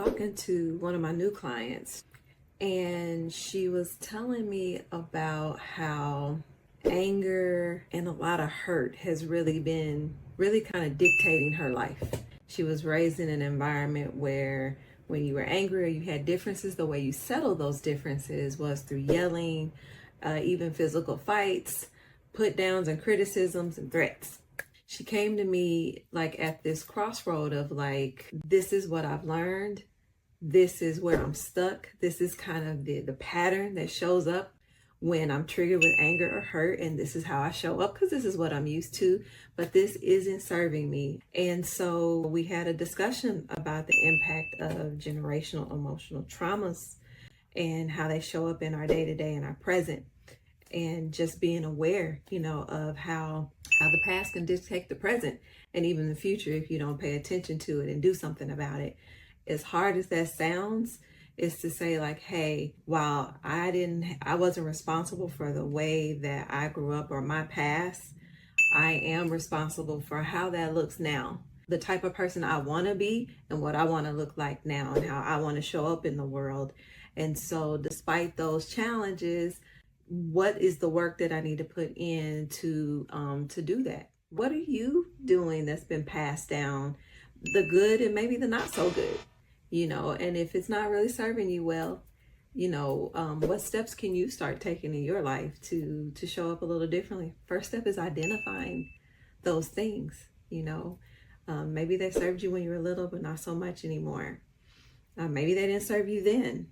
talking to one of my new clients, and she was telling me about how anger and a lot of hurt has really been kind of dictating her life. She was raised in an environment where when you were angry or you had differences, the way you settled those differences was through yelling, even physical fights, put downs and criticisms and threats. She came to me like at this crossroad of like, this is what I've learned. This is where I'm stuck. This is kind of the pattern that shows up when I'm triggered with anger or hurt. And this is how I show up because this is what I'm used to. But this isn't serving me. And so we had a discussion about the impact of generational emotional traumas and how they show up in our day-to-day and our present. And just being aware, of how the past can dictate the present and even the future if you don't pay attention to it and do something about it. As hard as that sounds, is to say like, hey, while I wasn't responsible for the way that I grew up or my past, I am responsible for how that looks now. The type of person I want to be and what I want to look like now and how I want to show up in the world. And so despite those challenges, what is the work that I need to put in to do that? What are you doing that's been passed down, the good and maybe the not so good, and if it's not really serving you well, what steps can you start taking in your life to show up a little differently? First step is identifying those things, maybe they served you when you were little, but not so much anymore. Maybe they didn't serve you then,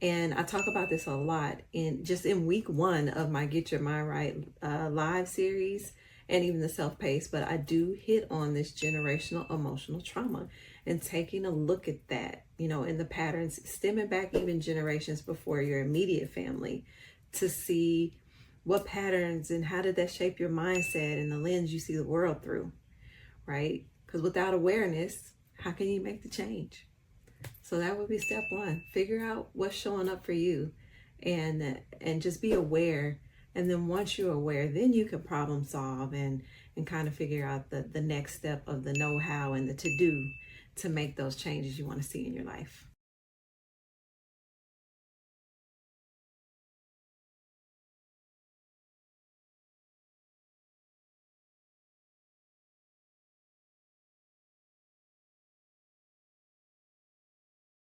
and I talk about this a lot in week 1 of my Get Your Mind Right live series and even the self-paced, but I do hit on this generational emotional trauma and taking a look at that, in the patterns stemming back even generations before your immediate family to see what patterns and how did that shape your mindset and the lens you see the world through, right? Because without awareness, how can you make the change? So that would be step 1. Figure out what's showing up for you and just be aware. And then once you're aware, then you can problem solve and kind of figure out the next step of the know-how and the to-do to make those changes you want to see in your life.